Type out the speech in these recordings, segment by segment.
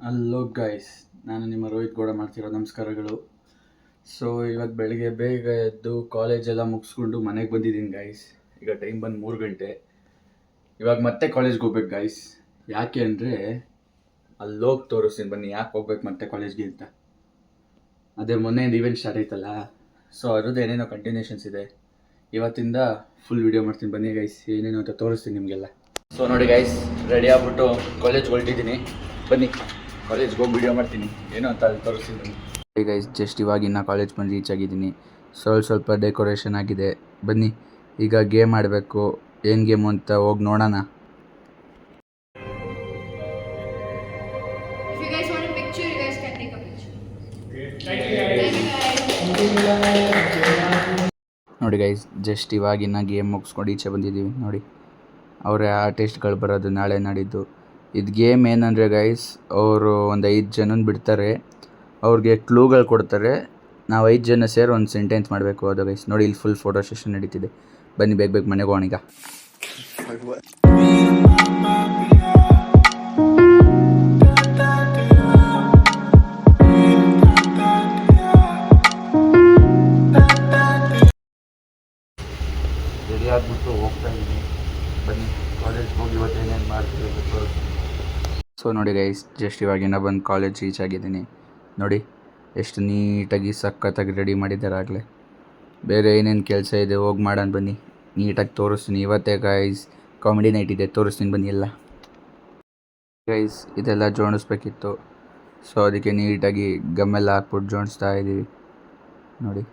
Hello guys, ನಾನು ನಿಮ್ಮ ರೋಹಿತ್ ಗೌಡ ಮಾಡ್ತಿರೋ ನಮಸ್ಕಾರಗಳು. ಸೊ ಇವಾಗ ಬೆಳಿಗ್ಗೆ ಬೇಗ ಎದ್ದು ಕಾಲೇಜೆಲ್ಲ ಮುಗಿಸ್ಕೊಂಡು ಮನೆಗೆ ಬಂದಿದ್ದೀನಿ ಗೈಸ್. ಈಗ ಟೈಮ್ ಬಂದು 3 ಗಂಟೆ. ಇವಾಗ ಮತ್ತೆ ಕಾಲೇಜ್ಗೆ ಹೋಗ್ಬೇಕು ಗೈಸ್. ಯಾಕೆ ಅಂದರೆ ಅಲ್ಲಿ ಹೋಗಿ ತೋರಿಸ್ತೀನಿ ಬನ್ನಿ ಯಾಕೆ ಹೋಗ್ಬೇಕು ಮತ್ತೆ ಕಾಲೇಜ್ಗೆ ಅಂತ. ಅದೇ ಮೊನ್ನೆಯಿಂದ ಈವೆಂಟ್ ಸ್ಟಾರ್ಟ್ ಆಯ್ತಲ್ಲ, ಸೊ ಅದ್ರದ್ದು ಏನೇನೋ ಕಂಟಿನ್ಯೂಷನ್ಸ್ ಇದೆ. ಇವತ್ತಿಂದ ಫುಲ್ ವೀಡಿಯೋ ಮಾಡ್ತೀನಿ ಬನ್ನಿ ಗೈಸ್, ಏನೇನೋ ಅಂತ ತೋರಿಸ್ತೀನಿ ನಿಮಗೆಲ್ಲ. ಸೊ ನೋಡಿ ಗೈಸ್, ರೆಡಿ ಆಗ್ಬಿಟ್ಟು ಕಾಲೇಜ್ಗೆ ಹೊರಟಿದ್ದೀನಿ. ಬನ್ನಿ ಕಾಲೇಜ್ಗೆ ಹೋಗಿ ವೀಡಿಯೋ ಮಾಡ್ತೀನಿ, ಏನೋ ಅಂತ ಅಲ್ಲಿ ತೋರಿಸ್ತೀನಿ. ಗೈಸ್, ಜಸ್ಟ್ ಇವಾಗಿನ ಕಾಲೇಜ್ ಬಂದು ರೀಚ್ ಆಗಿದ್ದೀನಿ. ಸ್ವಲ್ಪ ಡೆಕೋರೇಷನ್ ಆಗಿದೆ. ಬನ್ನಿ ಈಗ ಗೇಮ್ ಆಡಬೇಕು. ಏನು ಗೇಮು ಅಂತ ಹೋಗಿ ನೋಡೋಣ. ನೋಡಿ ಗೈಸ್, ಜಸ್ಟ್ ಇವಾಗಿನ ಗೇಮ್ ಮುಗಿಸ್ಕೊಂಡು ಈಚೆ ಬಂದಿದ್ದೀವಿ. ನೋಡಿ ಅವರೇ ಆರ್ಟಿಸ್ಟ್ಗಳು ಬರೋದು ನಾಳೆ ನಾಡಿದ್ದು. ಇದು ಗೇಮ್ ಏನಂದರೆ ಗೈಸ್, ಅವರು ಒಂದು 5 ಜನನ ಬಿಡ್ತಾರೆ, ಅವ್ರಿಗೆ ಕ್ಲೂಗಳು ಕೊಡ್ತಾರೆ. ನಾವು 5 ಜನ ಸೇರಿ ಒಂದು ಸೆಂಟೆನ್ಸ್ ಮಾಡಬೇಕು. ಅದು ಗೈಸ್ ನೋಡಿ, ಇಲ್ಲಿ ಫುಲ್ ಫೋಟೋ ಸೆಷನ್ ನಡೀತಿದೆ. ಬನ್ನಿ ಬೇಗ ಮನೆಗೆ ಹೋಗೋಣ ಈಗ. ರೆಡಿ ಆಗಿಬಿಟ್ಟು ಹೋಗ್ತಾ ಇದ್ದೀನಿ. ಬನ್ನಿ ಕಾಲೇಜ್ಗೆ ಹೋಗಿ ಇವತ್ತು ಏನೇನು ಮಾಡ್ತೀವಿ. ಸೊ ನೋಡಿ ಗೈಸ್, ಜಸ್ಟ್ ಇವಾಗಿನ ಬಂದು ಕಾಲೇಜ್ ರೀಚ್ ಆಗಿದ್ದೀನಿ. ನೋಡಿ ಎಷ್ಟು ನೀಟಾಗಿ ಸಖತ್ತಾಗಿ ರೆಡಿ ಮಾಡಿದ್ದಾರೆ ಆಗಲೇ. ಬೇರೆ ಏನೇನು ಕೆಲಸ ಇದೆ ಹೋಗಿ ಮಾಡೋಣ ಬನ್ನಿ, ನೀಟಾಗಿ ತೋರಿಸ್ತೀನಿ. ಇವತ್ತೇ ಗೈಸ್ ಕಾಮಿಡಿ ನೈಟ್ ಇದೆ, ತೋರಿಸ್ತೀನಿ ಬನ್ನಿ ಎಲ್ಲ. ಗೈಸ್ ಇದೆಲ್ಲ ಜೋಡಿಸ್ಬೇಕಿತ್ತು, ಸೊ ಅದಕ್ಕೆ ನೀಟಾಗಿ ಗಮ್ಮೆಲ್ಲ ಹಾಕ್ಬಿಟ್ಟು ಜೋಡಿಸ್ತಾ ಇದ್ದೀವಿ. ನೋಡಿ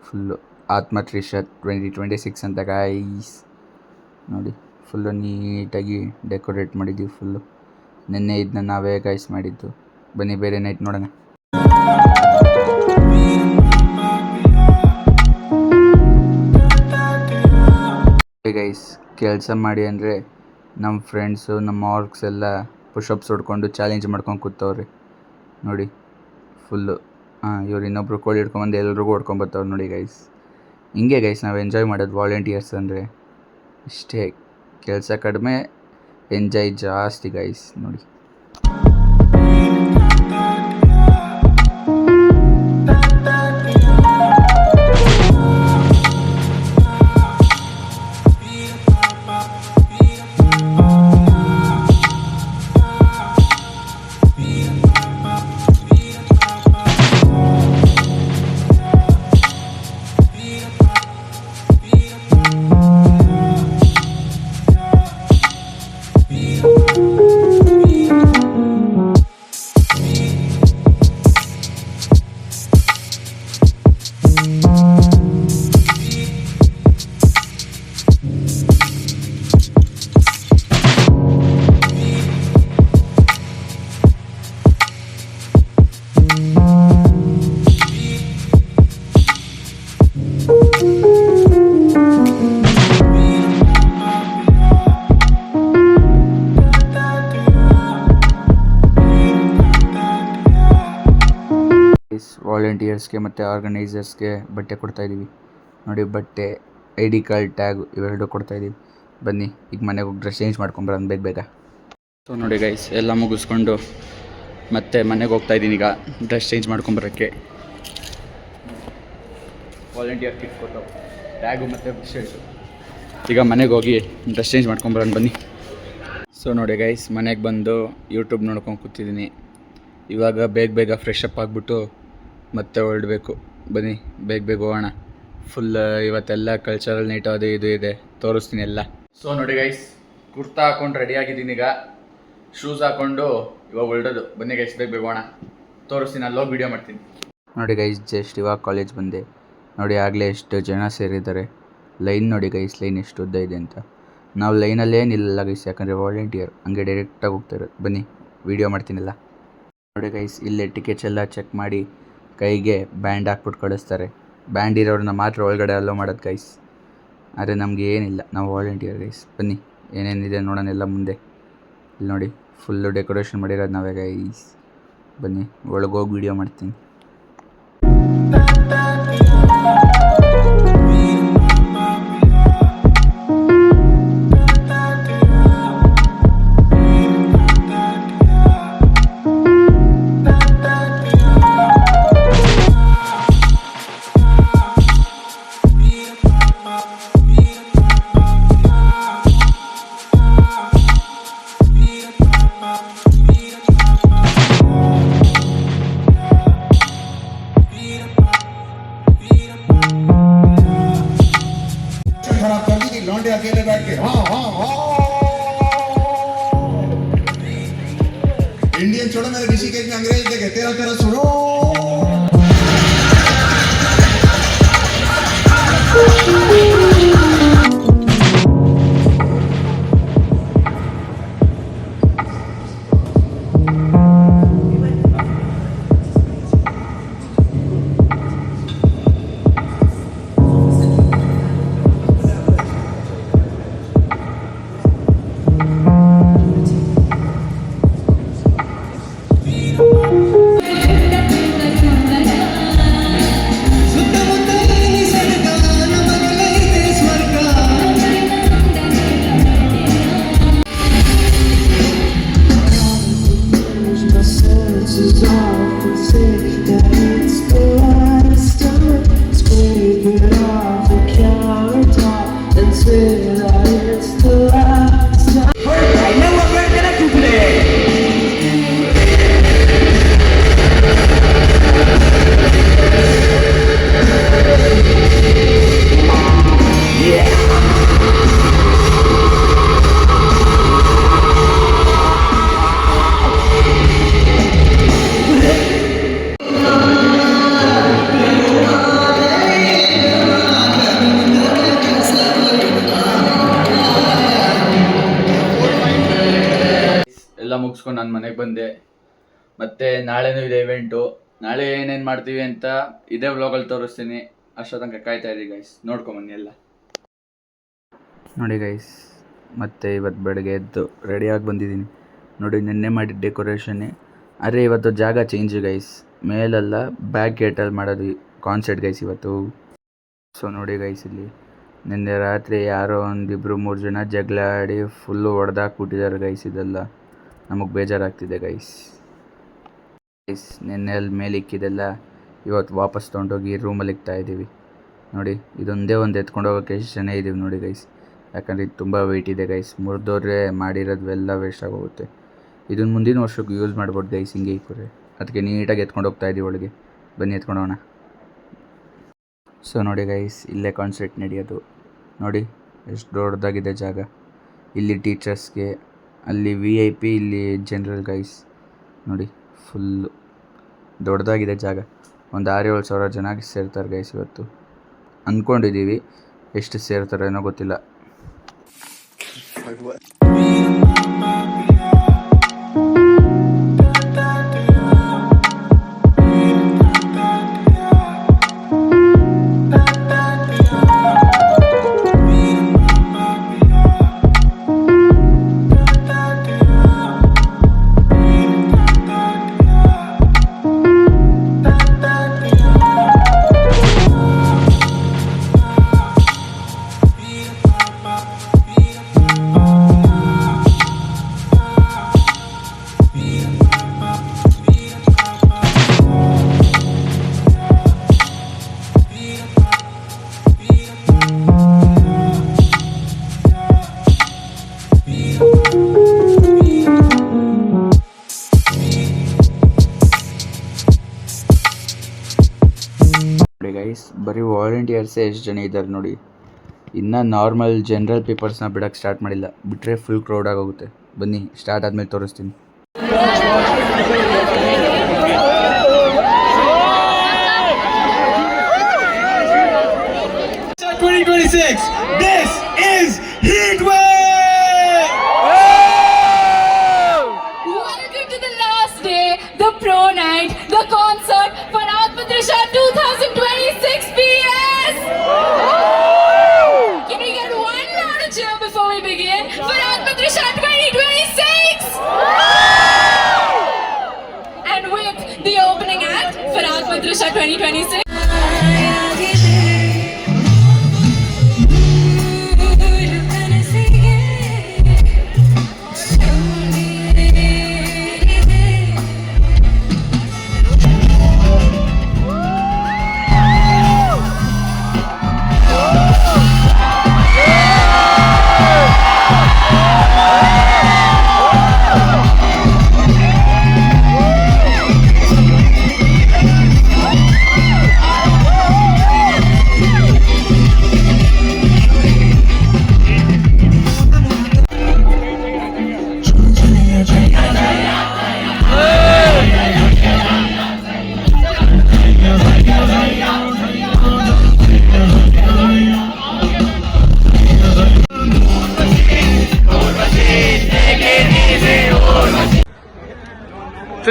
ಫುಲ್ಲು ಆತ್ಮತ್ರಿಷತ್ 2026 ಅಂತ ಗೈಸ್. ನೋಡಿ ಫುಲ್ಲು ನೀಟಾಗಿ ಡೆಕೋರೇಟ್ ಮಾಡಿದ್ದೀವಿ. ಫುಲ್ಲು ನಿನ್ನೆ ಇದನ್ನ ನಾವೇ ಗೈಸ್ ಮಾಡಿದ್ದು. ಬನ್ನಿ ಬೇರೆ ನೈಟ್ ನೋಡೋಣ. ಗೈಸ್ ಕೆಲಸ ಮಾಡಿ ಅಂದರೆ ನಮ್ಮ ಫ್ರೆಂಡ್ಸು ನಮ್ಮ ವರ್ಕ್ಸ್ ಎಲ್ಲ ಪುಷಪ್ಸ್ ಹೊಡ್ಕೊಂಡು ಚಾಲೆಂಜ್ ಮಾಡ್ಕೊಂಡು ಕೂತವ್ರಿ. ನೋಡಿ ಫುಲ್ಲು ಇವ್ರು ಇನ್ನೊಬ್ರು ಕೋಳಿ ಹಿಡ್ಕೊಂಬಂದು ಎಲ್ರಿಗೂ ಹೊಡ್ಕೊಂಬತ್ತವ್ರು. ನೋಡಿ ಗೈಸ್, ಹಿಂಗೆ ಗೈಸ್ ನಾವು ಎಂಜಾಯ್ ಮಾಡೋದು ವಾಲಂಟಿಯರ್ಸ್ ಅಂದರೆ. ಇಷ್ಟೇ, ಕೆಲಸ ಕಡಿಮೆ, ಎಂಜಾಯ್ ಜಾಸ್ತಿ ಗೈಸ್. ನೋಡಿ ವಾಲಂಟಿಯರ್ಸ್ಗೆ ಮತ್ತು ಆರ್ಗನೈಸರ್ಸ್ಗೆ ಬಟ್ಟೆ ಕೊಡ್ತಾಯಿದ್ದೀವಿ. ನೋಡಿ ಬಟ್ಟೆ, ID ಕಾರ್ಡ್, ಟ್ಯಾಗ್ ಇವೆರಡು ಕೊಡ್ತಾಯಿದ್ದೀವಿ. ಬನ್ನಿ ಈಗ ಮನೆಗೆ ಹೋಗಿ ಡ್ರೆಸ್ ಚೇಂಜ್ ಮಾಡ್ಕೊಂಬರೋಣ ಬೇಗ. ಸೊ ನೋಡಿ ಗೈಸ್, ಎಲ್ಲ ಮುಗಿಸ್ಕೊಂಡು ಮತ್ತೆ ಮನೆಗೆ ಹೋಗ್ತಾಯಿದ್ದೀನಿ ಈಗ ಡ್ರೆಸ್ ಚೇಂಜ್ ಮಾಡ್ಕೊಂಬರೋಕ್ಕೆ. ವಾಲಂಟಿಯರ್ ಕಿಟ್ ಕೊಟ್ಟು ಟ್ಯಾಗು ಮತ್ತು ಶರ್ಟು. ಈಗ ಮನೆಗೆ ಹೋಗಿ ಡ್ರೆಸ್ ಚೇಂಜ್ ಮಾಡ್ಕೊಂಬರೋಣ ಬನ್ನಿ. ಸೊ ನೋಡಿ ಗೈಸ್, ಮನೆಗೆ ಬಂದು ಯೂಟ್ಯೂಬ್ ನೋಡ್ಕೊಂಡು ಕೂತಿದ್ದೀನಿ. ಇವಾಗ ಬೇಗ ಫ್ರೆಶ್ ಅಪ್ ಆಗಿಬಿಟ್ಟು ಮತ್ತೆ ಹೊರಡಬೇಕು. ಬನ್ನಿ ಬೇಗ ಹೋಗೋಣ. ಫುಲ್ ಇವತ್ತೆಲ್ಲ ಕಲ್ಚರಲ್ ನೈಟ್ ಅದು ಇದು ಇದೆ, ತೋರಿಸ್ತೀನಿ ಎಲ್ಲ. ಸೊ ನೋಡಿ ಗೈಸ್, ಕುರ್ತಾ ಹಾಕೊಂಡು ರೆಡಿ ಆಗಿದ್ದೀನಿ. ಈಗ ಶೂಸ್ ಹಾಕ್ಕೊಂಡು ಇವಾಗ ಹೊರಡೋದು. ಬನ್ನಿ ಗೈಸ್ ಬೇಗ ಹೋಗೋಣ, ತೋರಿಸ್ತೀನಿ, ಅಲ್ಲೋಗಿ ವೀಡಿಯೋ ಮಾಡ್ತೀನಿ. ನೋಡಿ ಗೈಸ್, ಜಸ್ಟ್ ಇವಾಗ ಕಾಲೇಜ್ ಬಂದೆ. ನೋಡಿ ಆಗಲೇ ಎಷ್ಟು ಜನ ಸೇರಿದ್ದಾರೆ. ಲೈನ್ ನೋಡಿ ಗೈಸ್, ಲೈನ್ ಎಷ್ಟು ಉದ್ದ ಇದೆ ಅಂತ. ನಾವು ಲೈನಲ್ಲೇ ನಿಲ್ಲ ಗೈಸ್, ಯಾಕಂದರೆ ವಾಲಂಟಿಯರ್ ಹಂಗೆ ಡೈರೆಕ್ಟಾಗಿ ಹೋಗ್ತಾರೆ. ಬನ್ನಿ ವೀಡಿಯೋ ಮಾಡ್ತೀನಿಲ್ಲ. ನೋಡಿ ಗೈಸ್, ಇಲ್ಲೇ ಟಿಕೆಟ್ಸ್ ಎಲ್ಲ ಚೆಕ್ ಮಾಡಿ ಕೈಗೆ ಬ್ಯಾಂಡ್ ಹಾಕ್ಬಿಟ್ಟು ಕಳಿಸ್ತಾರೆ. ಬ್ಯಾಂಡ್ ಇರೋರನ್ನ ಮಾತ್ರ ಒಳಗಡೆ ಅಲೋ ಮಾಡೋದು ಗೈಸ್. ಆದರೆ ನಮಗೆ ಏನಿಲ್ಲ, ನಾವು ವಾಲಂಟಿಯರ್ ಗೈಸ್. ಬನ್ನಿ ಏನೇನಿದೆ ನೋಡೋಣ ಎಲ್ಲ ಮುಂದೆ. ಇಲ್ಲಿ ನೋಡಿ ಫುಲ್ಲು ಡೆಕೋರೇಷನ್ ಮಾಡಿರೋದು ನಾವೇ ಗೈಸ್. ಬನ್ನಿ ಒಳಗೋಗಿ ವೀಡಿಯೋ ಮಾಡ್ತೀನಿ. इंडियन छोड़ो, मेरे ऋषिकेश में अंग्रेज देखे, तेरा तेरा सुनो। ಎಲ್ಲ ಮುಗಿಸ್ಕೊಂಡು ನಾನು ಮನೆಗೆ ಬಂದೆ. ಮತ್ತೆ ನಾಳೆನೂ ಇದೆ ಇವೆಂಟು. ನಾಳೆ ಏನೇನು ಮಾಡ್ತೀವಿ ಅಂತ ಇದೇ ವ್ಲಾಗಲ್ಲಿ ತೋರಿಸ್ತೀನಿ. ಅಷ್ಟೋ ತನಕ ಕಾಯ್ತಾ ಇದ್ದೀವಿ ಗೈಸ್, ನೋಡ್ಕೊಂಬನ್ನಿ ಎಲ್ಲ. ನೋಡಿ ಗೈಸ್, ಮತ್ತೆ ಇವತ್ತು ಬೆಳಗ್ಗೆ ಎದ್ದು ರೆಡಿಯಾಗಿ ಬಂದಿದ್ದೀನಿ. ನೋಡಿ, ನಿನ್ನೆ ಮಾಡಿದ ಡೆಕೋರೇಷನ್ನೇ. ಆದರೆ ಇವತ್ತು ಜಾಗ ಚೇಂಜ್ ಗೈಸ್, ಮೇಲೆಲ್ಲ ಬ್ಯಾಕ್ ಗೇಟಲ್ಲಿ ಮಾಡೋದು ಕಾನ್ಸರ್ಟ್ ಗೈಸ್ ಇವತ್ತು. ಸೊ ನೋಡಿ ಗೈಸ್, ಇಲ್ಲಿ ನಿನ್ನೆ ರಾತ್ರಿ ಯಾರೋ ಒಂದಿಬ್ಬರು 3 ಜನ ಜಗಳ ಆಡಿ ಫುಲ್ಲು ಹೊಡೆದಾಕ್ಬಿಟ್ಟಿದ್ದಾರೆ ಗೈಸ್. ಇದೆಲ್ಲ ನಮಗೆ ಬೇಜಾರಾಗ್ತಿದೆ ಗೈಸ್. ನಿನ್ನೆ ಅಲ್ಲಿ ಮೇಲೆ ಇಕ್ಕಿದೆಲ್ಲ ಇವತ್ತು ವಾಪಸ್ ತೊಗೊಂಡೋಗಿ ರೂಮಲ್ಲಿ ಇಕ್ತಾ ಇದ್ದೀವಿ. ನೋಡಿ, ಇದೊಂದೇ ಒಂದು ಎತ್ಕೊಂಡು ಹೋಗೋಕ್ಕೆ ಎಷ್ಟು ಜನ ಇದ್ದೀವಿ ನೋಡಿ ಗೈಸ್. ಯಾಕಂದರೆ ಇದು ತುಂಬ ವೆಯ್ಟ್ ಇದೆ ಗೈಸ್. ಮುರಿದೋದ್ರೆ ಮಾಡಿರೋದು ಎಲ್ಲ ವೇಸ್ಟ್ ಆಗೋಗುತ್ತೆ. ಇದನ್ನು ಮುಂದಿನ ವರ್ಷಕ್ಕೆ ಯೂಸ್ ಮಾಡ್ಬೋದು ಗೈಸ್. ಹಿಂಗೆ ಇಕ್ಕರೆ ಅದಕ್ಕೆ ನೀಟಾಗಿ ಎತ್ಕೊಂಡು ಹೋಗ್ತಾ ಇದ್ದೀವಿ ಒಳಗೆ. ಬನ್ನಿ ಎತ್ಕೊಂಡೋಣ. ಸೊ ನೋಡಿ ಗೈಸ್, ಇಲ್ಲೇ ಕಾನ್ಸರ್ಟ್ ನಡೆಯೋದು. ನೋಡಿ ಎಷ್ಟು ದೊಡ್ಡದಾಗಿದೆ ಜಾಗ. ಇಲ್ಲಿ ಟೀಚರ್ಸ್ಗೆ, ಅಲ್ಲಿ VIP, ಇಲ್ಲಿ ಜನರಲ್ ಗೈಸ್. ನೋಡಿ ಫುಲ್ಲು ದೊಡ್ಡದಾಗಿದೆ ಜಾಗ. ಒಂದು 6-7 ಸಾವಿರ ಜನ ಸೇರ್ತಾರೆ ಗೈಸ್ ಇವತ್ತು. ಅಂದ್ಕೊಂಡಿದ್ದೀವಿ, ಎಷ್ಟು ಸೇರ್ತಾರೆ ಏನೋ ಗೊತ್ತಿಲ್ಲ. ಗೈಸ್, ಬರೀ ವಾಲಂಟಿಯರ್ಸೇ ಎಷ್ಟು ಜನ ಇದ್ದಾರೆ ನೋಡಿ. ಇನ್ನು ನಾರ್ಮಲ್ ಜನರಲ್ ಪೀಪಲ್ಸ್ನ ಬಿಡೋಕ್ಕೆ ಸ್ಟಾರ್ಟ್ ಮಾಡಿಲ್ಲ. ಬಿಟ್ಟರೆ ಫುಲ್ ಕ್ರೌಡ್ ಆಗೋಗುತ್ತೆ. ಬನ್ನಿ, ಸ್ಟಾರ್ಟ್ ಆದಮೇಲೆ ತೋರಿಸ್ತೀನಿ. This is Heatwave! Welcome to the last day, the pro night, the concert for Atma Trisha 2026 PS! Can we get one loud cheer before we begin for Atma Trisha 2026? And with the opening act for Atma Trisha 2026.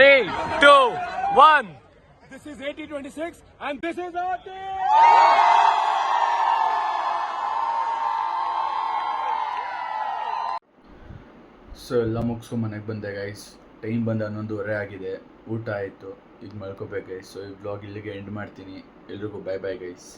3, 2, 1. This is 8026 and this is our team! So ಎಲ್ಲ ಮುಗಿಸ್ಕೊಂಡು ಮನೆಗೆ ಬಂದೆ guys. Time ಬಂದು 11:30 ಆಗಿದೆ. ಊಟ ಆಯಿತು, ಈಗ ಮಲ್ಕೋಬೇಕು guys. So ಈ ವ್ಲಾಗ್ ಇಲ್ಲಿಗೆ ಎಂಡ್ ಮಾಡ್ತೀನಿ. ಎಲ್ರಿಗೂ ಬೈ ಬೈ ಗೈಸ್.